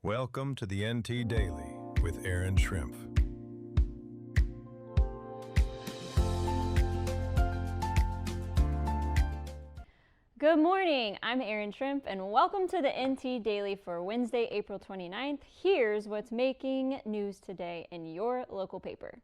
Welcome to the NT Daily with Erin Schrimpf. Good morning, I'm Erin Schrimpf and welcome to the NT Daily for Wednesday, April 29th. Here's what's making news today in your local paper.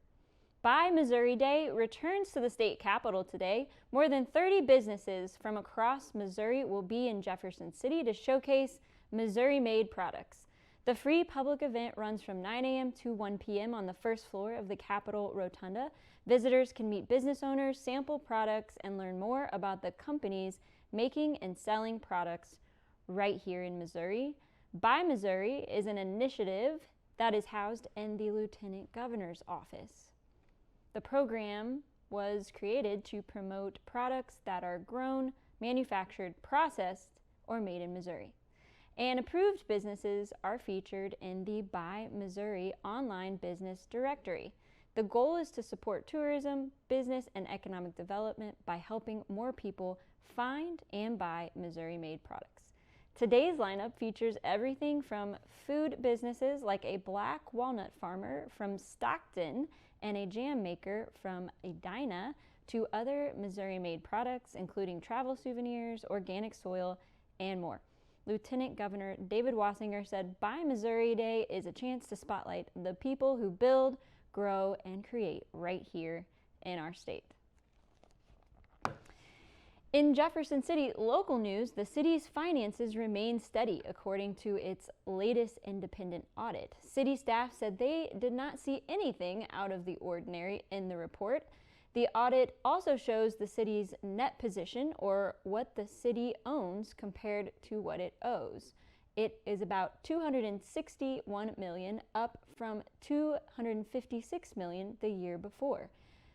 Buy Missouri Day returns to the state capitol today. More than 30 businesses from across Missouri will be in Jefferson City to showcase Missouri-made products. The free public event runs from 9 a.m. to 1 p.m. on the first floor of the Capitol Rotunda. Visitors can meet business owners, sample products, and learn more about the companies making and selling products right here in Missouri. Buy Missouri is an initiative that is housed in the Lieutenant Governor's office. The program was created to promote products that are grown, manufactured, processed, or made in Missouri. And approved businesses are featured in the Buy Missouri online business directory. The goal is to support tourism, business, and economic development by helping more people find and buy Missouri-made products. Today's lineup features everything from food businesses like a black walnut farmer from Stockton and a jam maker from Edina to other Missouri-made products including travel souvenirs, organic soil, and more. Lieutenant Governor David Wassinger said Buy Missouri Day is a chance to spotlight the people who build, grow, and create right here in our state. In Jefferson City local news, the city's finances remain steady according to its latest independent audit. City staff said they did not see anything out of the ordinary in the report. The audit also shows the city's net position, or what the city owns compared to what it owes. It is about $261 million, up from $256 million the year before.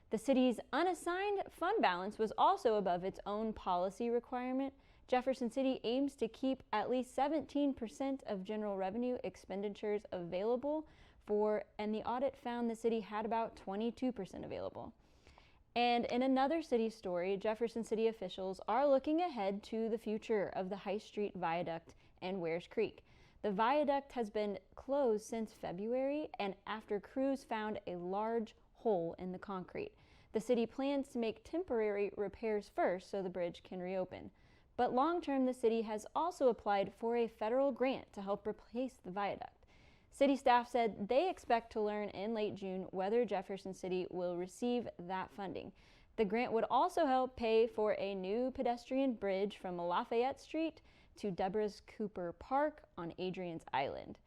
The city's unassigned fund balance was also above its own policy requirement. Jefferson City aims to keep at least 17% of general revenue expenditures available for, and the audit found the city had about 22% available. And in another city story, Jefferson City officials are looking ahead to the future of the High Street Viaduct and Wares Creek. The viaduct has been closed since February, and after crews found a large hole in the concrete. The city plans to make temporary repairs first so the bridge can reopen. But long-term, the city has also applied for a federal grant to help replace the viaduct. City staff said they expect to learn in late June whether Jefferson City will receive that funding. The grant would also help pay for a new pedestrian bridge from Lafayette Street to Deborah's Cooper Park on Adrian's Island.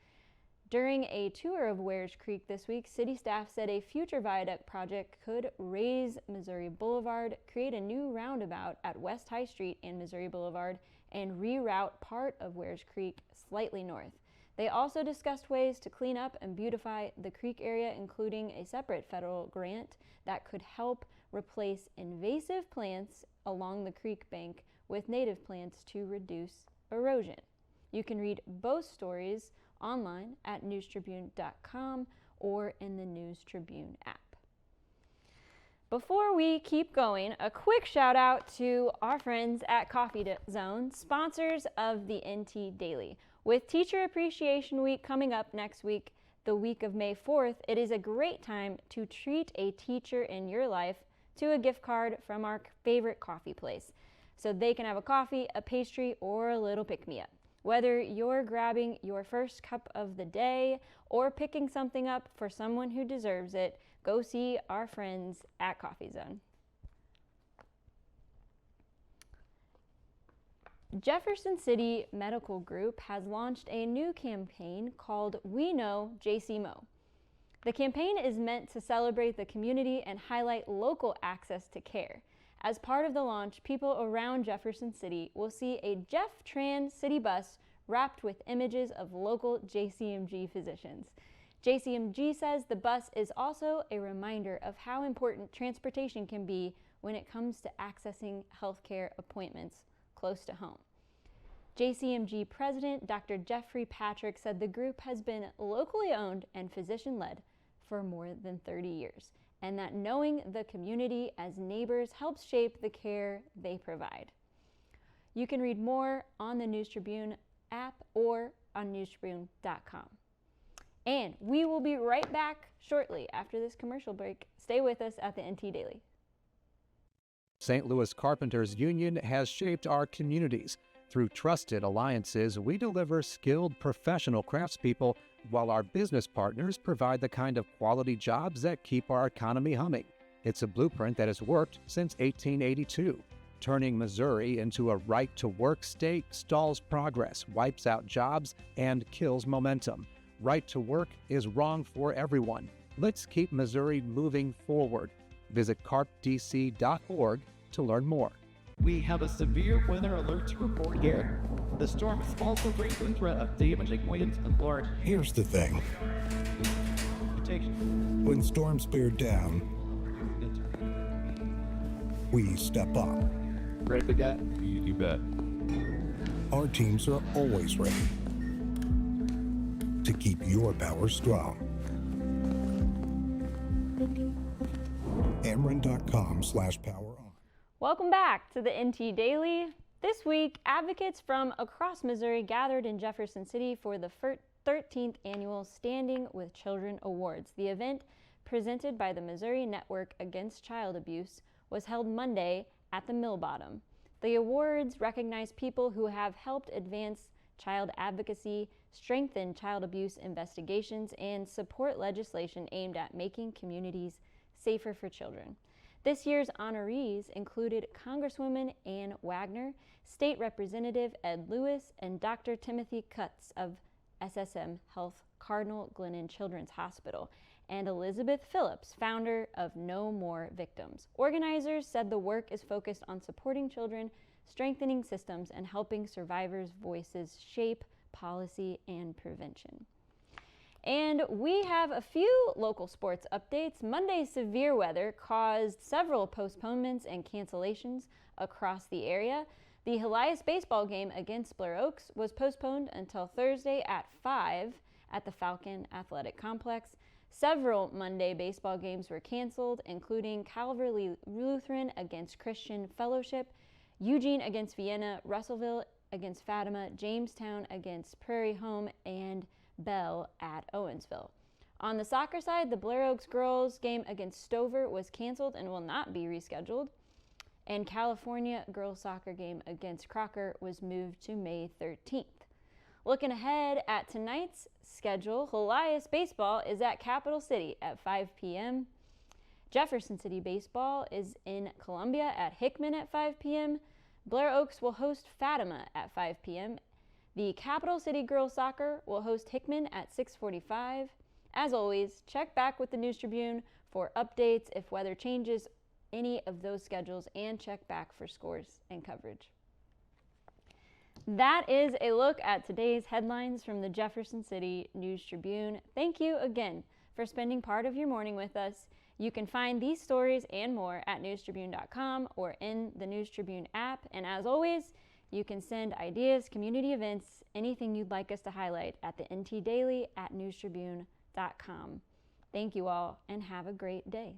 During a tour of Wares Creek this week, city staff said a future viaduct project could raise Missouri Boulevard, create a new roundabout at West High Street and Missouri Boulevard, and reroute part of Wares Creek slightly north. They also discussed ways to clean up and beautify the creek area, including a separate federal grant that could help replace invasive plants along the creek bank with native plants to reduce erosion. You can read both stories online at newstribune.com or in the News Tribune app. Before we keep going, a quick shout out to our friends at Coffee Zone, sponsors of the NT Daily. With Teacher Appreciation Week coming up next week, the week of May 4th, it is a great time to treat a teacher in your life to a gift card from our favorite coffee place, so they can have a coffee, a pastry, or a little pick-me-up. Whether you're grabbing your first cup of the day or picking something up for someone who deserves it, go see our friends at Coffee Zone. Jefferson City Medical Group has launched a new campaign called We Know JCMO. The campaign is meant to celebrate the community and highlight local access to care. As part of the launch, people around Jefferson City will see a Jeff Tran city bus wrapped with images of local JCMG physicians. JCMG says the bus is also a reminder of how important transportation can be when it comes to accessing healthcare appointments close to home. JCMG President Dr. Jeffrey Patrick said the group has been locally owned and physician-led for more than 30 years, and that knowing the community as neighbors helps shape the care they provide. You can read more on the News Tribune app or on newstribune.com. And we will be right back shortly after this commercial break. Stay with us at the NT Daily. St. Louis Carpenters Union has shaped our communities. Through trusted alliances, we deliver skilled professional craftspeople while our business partners provide the kind of quality jobs that keep our economy humming. It's a blueprint that has worked since 1882. Turning Missouri into a right-to-work state stalls progress, wipes out jobs, and kills momentum. Right to work is wrong for everyone. Let's keep Missouri moving forward. Visit carpdc.org to learn more. We have a severe weather alert to report here. The storm is also bringing the threat of damaging winds and Florida. Here's the thing. When storms bear down, we step up. Ready to go? You bet. Our teams are always ready to keep your power strong. Ameren.com/power-on. Welcome back to the NT Daily. This week, advocates from across Missouri gathered in Jefferson City for the 13th annual Standing with Children Awards. The event, presented by the Missouri Network Against Child Abuse, was held Monday at the Mill Bottom. The awards recognize people who have helped advance child advocacy, strengthen child abuse investigations, and support legislation aimed at making communities safer for children. This year's honorees included Congresswoman Ann Wagner, State Representative Ed Lewis, and Dr. Timothy Cutts of SSM Health Cardinal Glennon Children's Hospital, and Elizabeth Phillips, founder of No More Victims. Organizers said the work is focused on supporting children, strengthening systems, and helping survivors' voices shape policy and prevention. And we have a few local sports updates. Monday's severe weather caused several postponements and cancellations across the area. The Helias baseball game against Blair Oaks was postponed until Thursday at 5 at the Falcon Athletic Complex. Several Monday baseball games were canceled, including Calvary Lutheran against Christian Fellowship, Eugene against Vienna, Russellville against Fatima, Jamestown against Prairie Home, and Bell at Owensville. On the soccer side, the Blair Oaks girls game against Stover was canceled and will not be rescheduled. And California girls soccer game against Crocker was moved to May 13th. Looking ahead at tonight's schedule, Helias baseball is at Capital City at 5 p.m. Jefferson City baseball is in Columbia at Hickman at 5 p.m. Blair Oaks will host Fatima at 5 p.m. The Capital City girls soccer will host Hickman at 6:45. As always, check back with the News Tribune for updates if weather changes any of those schedules, and check back for scores and coverage. That is a look at today's headlines from the Jefferson City News Tribune. Thank you again for spending part of your morning with us. You can find these stories and more at newstribune.com or in the News Tribune app. And as always, you can send ideas, community events, anything you'd like us to highlight at the NT Daily at newstribune.com. Thank you all and have a great day.